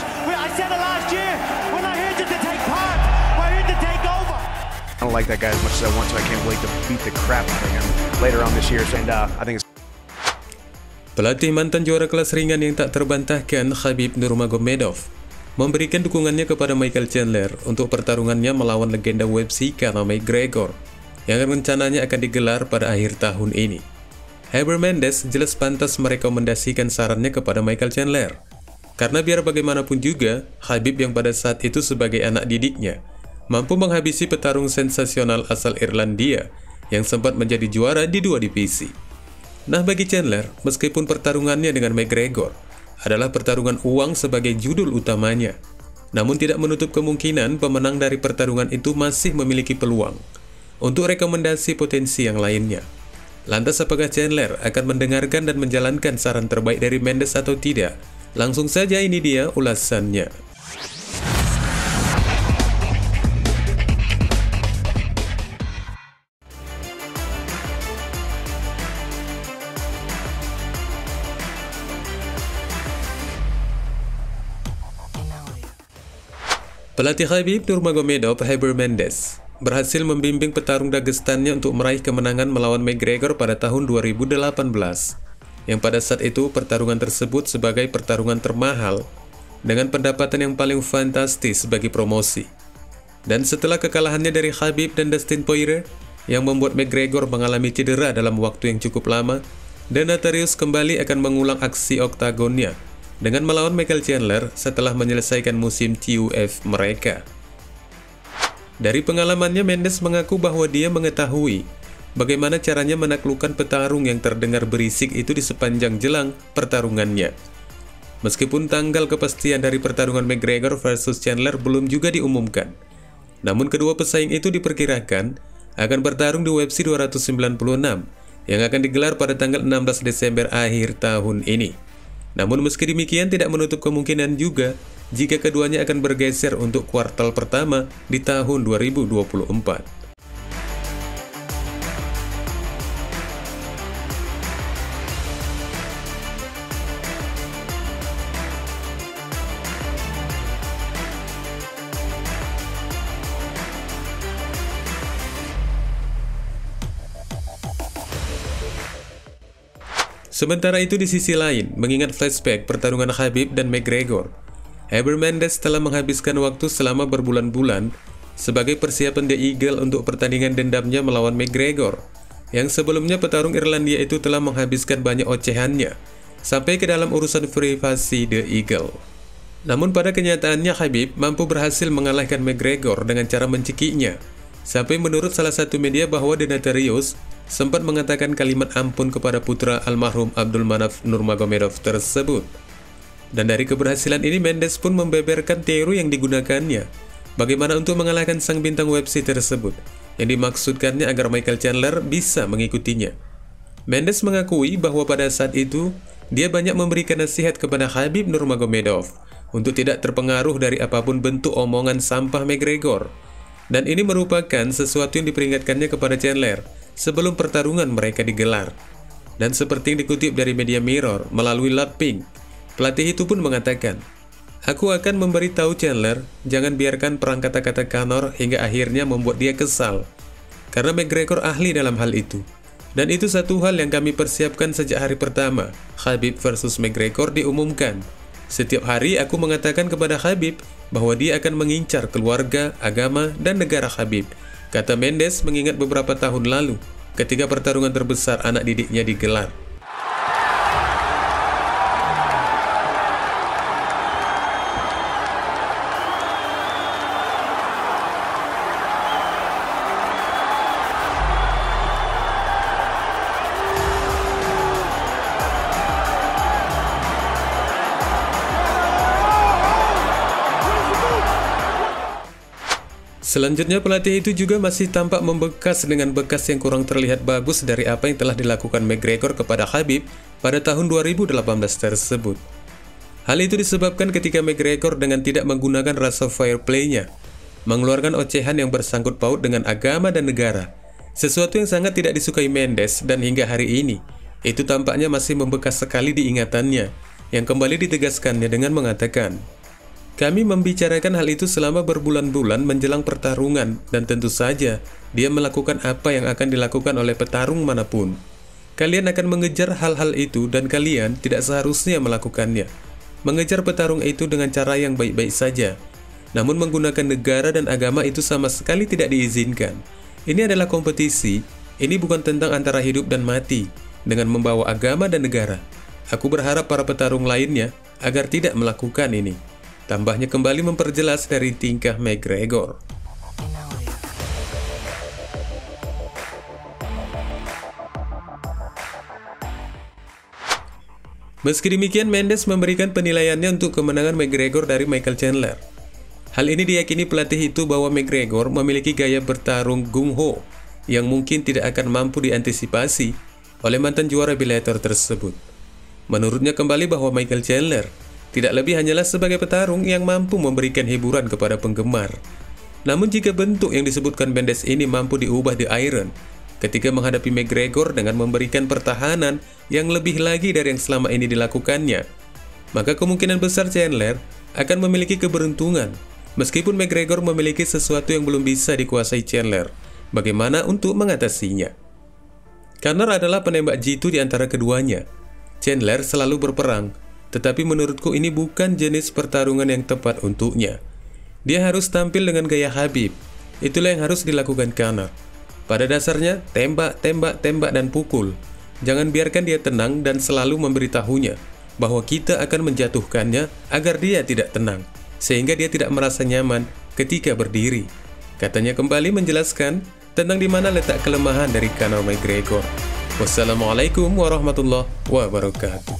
finish. I said it last year. We're not here just to take part. We're here to take over. I don't like that guy as much as I want to. I can't wait to beat the crap out of him later on this year. And I think it's Pelatih mantan juara kelas ringan yang tak terbantahkan, Khabib Nurmagomedov, memberikan dukungannya kepada Michael Chandler untuk pertarungannya melawan legenda UFC Conor McGregor yang rencananya akan digelar pada akhir tahun ini. Heber Mendes jelas pantas merekomendasikan sarannya kepada Michael Chandler, karena biar bagaimanapun juga, Khabib yang pada saat itu sebagai anak didiknya mampu menghabisi petarung sensasional asal Irlandia yang sempat menjadi juara di dua divisi. Nah, bagi Chandler, meskipun pertarungannya dengan McGregor adalah pertarungan uang sebagai judul utamanya, namun tidak menutup kemungkinan pemenang dari pertarungan itu masih memiliki peluang untuk rekomendasi potensi yang lainnya. Lantas apakah Chandler akan mendengarkan dan menjalankan saran terbaik dari Mendes atau tidak? Langsung saja ini dia ulasannya. Pelatih Khabib Nurmagomedov, Heber Mendes, berhasil membimbing petarung Dagestannya untuk meraih kemenangan melawan McGregor pada tahun 2018, yang pada saat itu pertarungan tersebut sebagai pertarungan termahal dengan pendapatan yang paling fantastis bagi promosi. Dan setelah kekalahannya dari Khabib dan Dustin Poirier yang membuat McGregor mengalami cedera dalam waktu yang cukup lama, Demetrius kembali akan mengulang aksi oktagonnya dengan melawan Michael Chandler setelah menyelesaikan musim TUF mereka. Dari pengalamannya, Mendes mengaku bahwa dia mengetahui bagaimana caranya menaklukkan petarung yang terdengar berisik itu di sepanjang jelang pertarungannya. Meskipun tanggal kepastian dari pertarungan McGregor versus Chandler belum juga diumumkan, namun kedua pesaing itu diperkirakan akan bertarung di UFC 296 yang akan digelar pada tanggal 16 Desember akhir tahun ini. Namun meski demikian tidak menutup kemungkinan juga jika keduanya akan bergeser untuk kuartal pertama di tahun 2024. Sementara itu di sisi lain, mengingat flashback pertarungan Khabib dan McGregor, Heber Mendes telah menghabiskan waktu selama berbulan-bulan sebagai persiapan The Eagle untuk pertandingan dendamnya melawan McGregor, yang sebelumnya petarung Irlandia itu telah menghabiskan banyak ocehannya sampai ke dalam urusan privasi The Eagle. Namun pada kenyataannya Khabib mampu berhasil mengalahkan McGregor dengan cara mencekiknya, sampai menurut salah satu media bahwa Demetrius sempat mengatakan kalimat ampun kepada putra almarhum Abdulmanaf Nurmagomedov tersebut. Dan dari keberhasilan ini, Mendes pun membeberkan teori yang digunakannya bagaimana untuk mengalahkan sang bintang UFC tersebut, yang dimaksudkannya agar Michael Chandler bisa mengikutinya. Mendes mengakui bahwa pada saat itu dia banyak memberikan nasihat kepada Khabib Nurmagomedov untuk tidak terpengaruh dari apapun bentuk omongan sampah McGregor, dan ini merupakan sesuatu yang diperingatkannya kepada Chandler sebelum pertarungan mereka digelar. Dan seperti yang dikutip dari media Mirror melalui Laping, pelatih itu pun mengatakan, "Aku akan memberitahu Chandler, jangan biarkan perang kata-kata Conor hingga akhirnya membuat dia kesal. Karena McGregor ahli dalam hal itu. Dan itu satu hal yang kami persiapkan sejak hari pertama Khabib versus McGregor diumumkan. Setiap hari aku mengatakan kepada Khabib bahwa dia akan mengincar keluarga, agama, dan negara Khabib," kata Mendes mengingat beberapa tahun lalu ketika pertarungan terbesar anak didiknya digelar. Selanjutnya, pelatih itu juga masih tampak membekas dengan bekas yang kurang terlihat bagus dari apa yang telah dilakukan McGregor kepada Khabib pada tahun 2018 tersebut. Hal itu disebabkan ketika McGregor dengan tidak menggunakan rasa fair play-nya mengeluarkan ocehan yang bersangkut paut dengan agama dan negara, sesuatu yang sangat tidak disukai Mendes, dan hingga hari ini itu tampaknya masih membekas sekali di ingatannya, yang kembali ditegaskannya dengan mengatakan, Kami membicarakan hal itu selama berbulan-bulan menjelang pertarungan, dan tentu saja dia melakukan apa yang akan dilakukan oleh petarung manapun. Kalian akan mengejar hal-hal itu dan kalian tidak seharusnya melakukannya. Mengejar petarung itu dengan cara yang baik-baik saja. Namun menggunakan negara dan agama itu sama sekali tidak diizinkan. Ini adalah kompetisi, ini bukan tentang antara hidup dan mati, dengan membawa agama dan negara. Aku berharap para petarung lainnya agar tidak melakukan ini. Tambahnya kembali memperjelas dari tingkah McGregor. Meski demikian, Mendes memberikan penilaiannya untuk kemenangan McGregor dari Michael Chandler. Hal ini diyakini pelatih itu bahwa McGregor memiliki gaya bertarung gung ho yang mungkin tidak akan mampu diantisipasi oleh mantan juara Bellator tersebut. Menurutnya kembali bahwa Michael Chandler tidak lebih hanyalah sebagai petarung yang mampu memberikan hiburan kepada penggemar. Namun jika bentuk yang disebutkan Mendes ini mampu diubah di Iron ketika menghadapi McGregor dengan memberikan pertahanan yang lebih lagi dari yang selama ini dilakukannya, maka kemungkinan besar Chandler akan memiliki keberuntungan. Meskipun McGregor memiliki sesuatu yang belum bisa dikuasai Chandler, bagaimana untuk mengatasinya? Conor adalah penembak jitu di antara keduanya. Chandler selalu berperang, tetapi menurutku ini bukan jenis pertarungan yang tepat untuknya. Dia harus tampil dengan gaya Khabib. Itulah yang harus dilakukan Conor. Pada dasarnya, tembak, tembak, tembak, dan pukul. Jangan biarkan dia tenang dan selalu memberitahunya bahwa kita akan menjatuhkannya agar dia tidak tenang, sehingga dia tidak merasa nyaman ketika berdiri. Katanya kembali menjelaskan tentang di mana letak kelemahan dari Conor McGregor. Wassalamualaikum warahmatullahi wabarakatuh.